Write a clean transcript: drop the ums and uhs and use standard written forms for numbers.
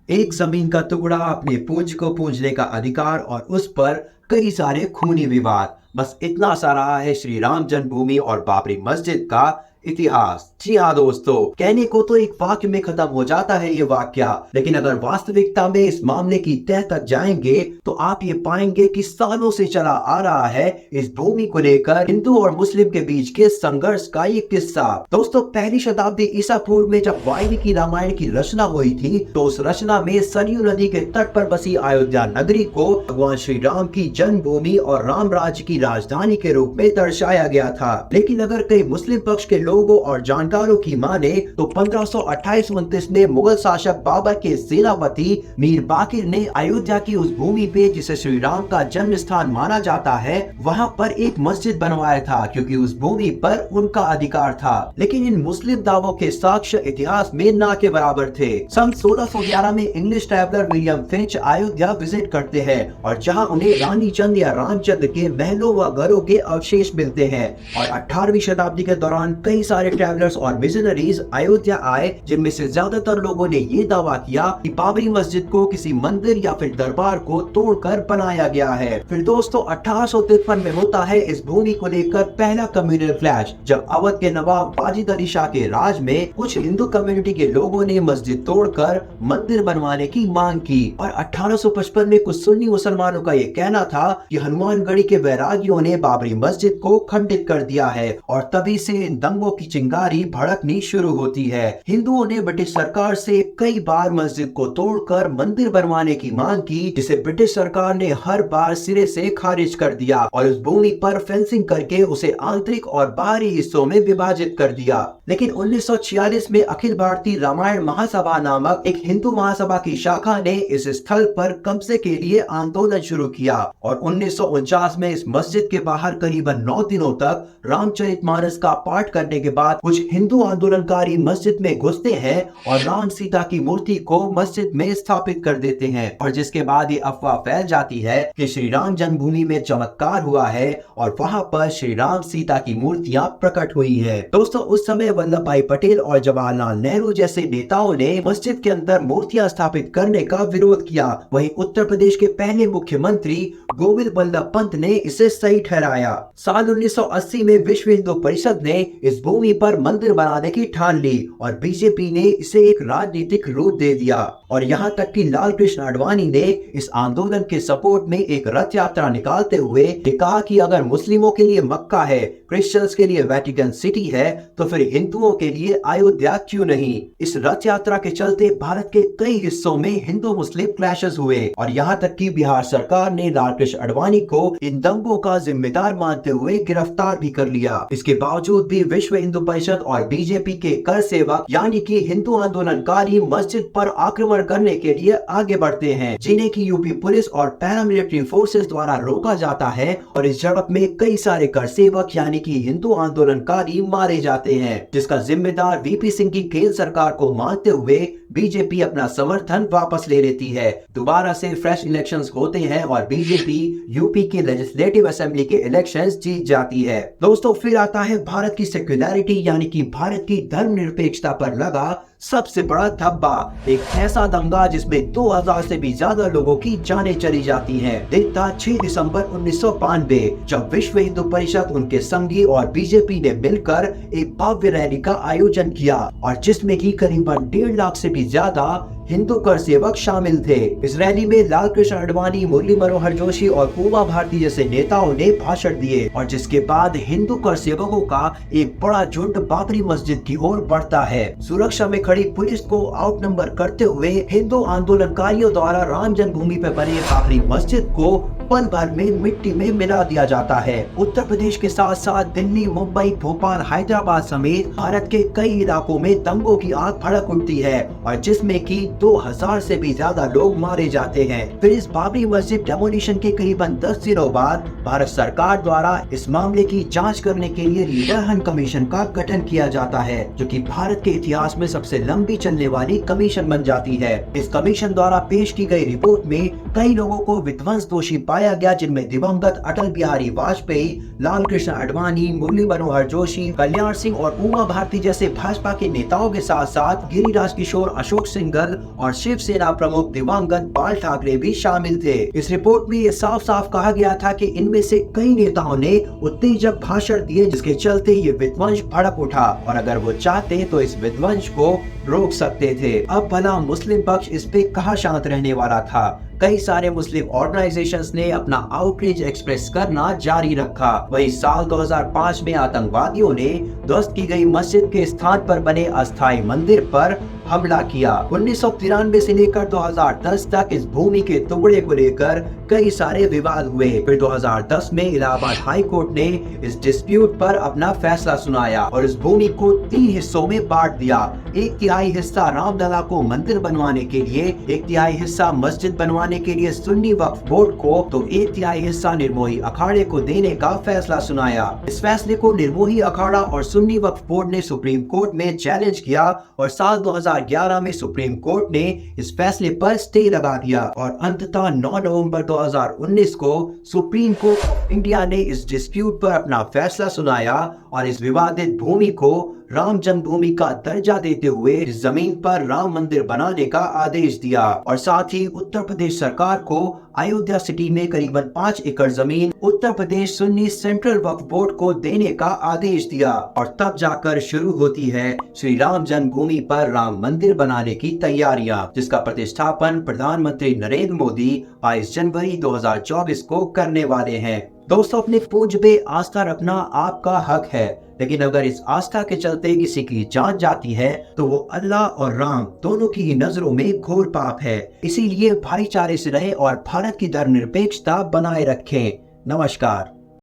एक जमीन का टुकड़ा अपने पूंछ को पूंछने का अधिकार और उस पर कई सारे खूनी विवाद। बस इतना सा रहा है श्री राम जन्मभूमि और बाबरी मस्जिद का इतिहास। जी हाँ दोस्तों, कहने को तो एक वाक्य में खत्म हो जाता है ये वाक्य, लेकिन अगर वास्तविकता में इस मामले की तह तक जाएंगे तो आप ये पाएंगे कि सालों से चला आ रहा है इस भूमि को लेकर हिंदू और मुस्लिम के बीच के संघर्ष का ये किस्सा। दोस्तों, पहली शताब्दी ईसा पूर्व में जब वाल्मीकि रामायण की रचना हुई थी तो उस रचना में सरयू नदी के तट पर बसी अयोध्या नगरी को भगवान श्री राम की जन्मभूमि और राम राज्य की राजधानी के रूप में दर्शाया गया था। लेकिन अगर कई मुस्लिम पक्ष के लोगों और जानकारों की माने तो 1528-29 में मुगल शासक बाबर के सेनापति मीर बाकिर ने अयोध्या की उस भूमि पे जिसे श्री राम का जन्म स्थान माना जाता है वहां पर एक मस्जिद बनवाया था, क्योंकि उस भूमि पर उनका अधिकार था। लेकिन इन मुस्लिम दावों के साक्ष्य इतिहास में ना के बराबर थे। सन 1611 में English traveller William Finch Ayodhya visit करते हैं और जहां उन्हें रानी चंद या रामचंद्र के महलों व घरों के अवशेष मिलते हैं। और 18वीं शताब्दी के दौरान कई सारे ट्रैवलर्स और मिशनरीज अयोध्या आए, जिनमें से ज्यादातर लोगों ने ये दावा किया कि बाबरी मस्जिद को किसी मंदिर या फिर दरबार को तोड़कर बनाया गया है। फिर दोस्तों 1853 में होता है इस भूमि को लेकर पहला कम्युनल क्लैश, जब अवध के नवाब वाजिद अली शाह के राज में कुछ हिंदू कम्युनिटी के लोगों ने मस्जिद तोड़कर मंदिर बनवाने की मांग की। और 1855 में कुछ सुन्नी मुसलमानों का ये कहना था कि हनुमानगढ़ी के वैरागियों ने बाबरी मस्जिद को खंडित कर दिया है और तभी से इन दंगों की चिंगारी भड़कनी शुरू होती है। हिंदुओं ने ब्रिटिश सरकार से कई बार मस्जिद को तोड़कर मंदिर बनवाने की मांग की, जिसे ब्रिटिश सरकार ने हर बार सिरे से खारिज कर दिया और उस भूमि पर फेंसिंग करके उसे आंतरिक और बाहरी हिस्सों में विभाजित कर दिया। लेकिन 1946 में अखिल भारतीय रामायण महासभा नामक एक हिंदू महासभा की शाखा ने इस स्थल पर कब्जे के लिए आंदोलन शुरू किया और 1949 में इस मस्जिद के बाहर करीबन 9 दिनों तक रामचरितमानस का पाठ करने के बाद कुछ हिंदू आंदोलनकारी मस्जिद में घुसते हैं और राम सीता की मूर्ति को मस्जिद में स्थापित कर देते हैं। और जिसके बाद ये अफवाह फैल जाती है कि श्री राम जन्मभूमि में चमत्कार हुआ है और वहां पर श्री राम सीता की मूर्तियां प्रकट हुई है। दोस्तों, उस समय वल्लभ भाई पटेल और जवाहरलाल नेहरू जैसे नेताओं ने मस्जिद के अंदर मूर्तियां स्थापित करने का विरोध किया। वहीं उत्तर प्रदेश के पहले मुख्यमंत्री गोविंद वल्लभ पंत ने इसे सही ठहराया। साल 1980 में विश्व हिंदू परिषद ने इस भूमि पर मंदिर बनाने की ठान ली और बीजेपी ने इसे एक राजनीतिक रूप दे दिया। और यहाँ तक कि लाल कृष्ण आडवाणी ने इस आंदोलन के सपोर्ट में एक रथ यात्रा निकालते हुए कहा कि अगर मुस्लिमों के लिए मक्का है, क्रिश्चियंस के लिए वेटिकन सिटी है, तो फिर हिंदुओं के लिए अयोध्या क्यों नहीं। इस रथ यात्रा के चलते भारत के कई हिस्सों में हिंदू मुस्लिम क्लैशेस हुए और यहाँ तक कि बिहार सरकार ने लाल कृष्ण आडवाणी को इन दंगों का जिम्मेदार मानते हुए गिरफ्तार भी कर लिया। इसके बावजूद भी विश्व हिंदू परिषद और बीजेपी के कर सेवक यानी कि हिंदू आंदोलनकारी मस्जिद पर आक्रमण करने के लिए आगे बढ़ते हैं, जिन्हें की यूपी पुलिस और पैरामिलिट्री फोर्सेस द्वारा रोका जाता है। और इस झड़प में कई सारे कर सेवक यानी कि हिंदू आंदोलनकारी मारे जाते हैं, जिसका जिम्मेदार वीपी सिंह की केंद्र सरकार को मानते हुए बीजेपी अपना समर्थन वापस ले लेती है। दोबारा से फ्रेश इलेक्शंस होते हैं और बीजेपी यूपी के लेजिस्लेटिव असेंबली के इलेक्शंस जीत जाती है। दोस्तों, फिर आता है भारत की सेक्युलरिटी यानी कि भारत की धर्मनिरपेक्षता पर लगा सबसे बड़ा धब्बा, एक ऐसा दंगा जिसमें 2000 से भी ज्यादा लोगों की जानें चली जाती हैं। दिन था 6 दिसंबर 1992, जब विश्व हिंदू परिषद, उनके संगी और बीजेपी ने मिलकर एक भव्य रैली का आयोजन किया और जिसमें की करीबन 1.5 लाख से भी ज्यादा हिंदू कर सेवक शामिल थे। इस रैली में लाल कृष्ण आडवाणी, मुरली मनोहर जोशी और उमा भारती जैसे नेताओं ने भाषण दिए और जिसके बाद हिंदू कर सेवकों का एक बड़ा झुंड बाबरी मस्जिद की ओर बढ़ता है। सुरक्षा में खड़ी पुलिस को आउटनंबर करते हुए हिंदू आंदोलनकारियों द्वारा राम जन्मभूमि पर बने बाबरी मस्जिद को पल भर में मिट्टी में मिला दिया जाता है। उत्तर प्रदेश के साथ साथ दिल्ली, मुंबई, भोपाल, हैदराबाद समेत भारत के कई इलाकों में दंगों की आग भड़क उठती है और जिसमें कि 2000 से भी ज्यादा लोग मारे जाते हैं। फिर इस बाबरी मस्जिद डेमोलिशन के करीबन 10 दिनों बाद भारत सरकार द्वारा इस मामले की जांच करने के लिए लीडरहन कमीशन का गठन किया जाता है, जो कि भारत के इतिहास में सबसे लंबी चलने वाली कमीशन बन जाती है। इस कमीशन द्वारा पेश की गई रिपोर्ट में कई लोगों को विध्वंस दोषी पाया गया, जिनमें दिवंगत अटल बिहारी वाजपेयी, लाल कृष्ण आडवाणी, मुरली मनोहर जोशी, कल्याण सिंह और उमा भारती जैसे भाजपा के नेताओं के साथ साथ गिरिराज किशोर, अशोक सिंघल और शिवसेना प्रमुख दिवंगत बाल ठाकरे भी शामिल थे। इस रिपोर्ट में ये साफ साफ कहा गया था कि इनमें से कई नेताओं ने उत्तेजक भाषण दिए, जिसके चलते ये विध्वंस भड़क उठा और अगर वो चाहते तो इस विध्वंस को रोक सकते थे। अब भला मुस्लिम पक्ष इस पे कहाँ शांत रहने वाला था। कई सारे मुस्लिम ऑर्गेनाइजेशंस ने अपना आउटरीच एक्सप्रेस करना जारी रखा। वही साल 2005 में आतंकवादियों ने ध्वस्त की गई मस्जिद के स्थान पर बने अस्थायी मंदिर पर हमला किया। 1993 से लेकर 2010 तक इस भूमि के टुकड़े को लेकर कई सारे विवाद हुए। फिर 2010 में इलाहाबाद हाई कोर्ट ने इस डिस्प्यूट पर अपना फैसला सुनाया और इस भूमि को 3 हिस्सों में बांट दिया। 1/3 हिस्सा रामलला को मंदिर बनवाने के लिए, 1/3 हिस्सा मस्जिद बनवाने के लिए सुन्नी वक्फ बोर्ड को, तो 1/3 हिस्सा निर्मोही अखाड़े को देने का फैसला सुनाया। इस फैसले को निर्मोही अखाड़ा और सुन्नी वक्फ बोर्ड ने सुप्रीम कोर्ट में चैलेंज किया और साल 2011 में सुप्रीम कोर्ट ने इस फैसले पर स्टे लगा दिया और अंततः 9 नवंबर 2019 को सुप्रीम कोर्ट ऑफ इंडिया ने इस डिस्प्यूट पर अपना फैसला सुनाया और इस विवादित भूमि को राम जन्मभूमि का दर्जा देते हुए इस जमीन पर राम मंदिर बनाने का आदेश दिया और साथ ही उत्तर प्रदेश सरकार को अयोध्या सिटी में करीबन 5 एकड़ जमीन उत्तर प्रदेश सुन्नी सेंट्रल वक्फ बोर्ड को देने का आदेश दिया और तब जाकर शुरू होती है श्री राम जन्मभूमि पर राम मंदिर बनाने की तैयारियां, जिसका प्रतिष्ठापन प्रधानमंत्री नरेंद्र मोदी 22 जनवरी 2024 को करने वाले हैं। दोस्तों, अपने पूज पे आस्था रखना आपका हक है, लेकिन अगर इस आस्था के चलते किसी की जान जाती है तो वो अल्लाह और राम दोनों की नजरों में घोर पाप है। इसीलिए भाईचारे से रहें और भारत की धर्मनिरपेक्षता बनाए रखें। नमस्कार।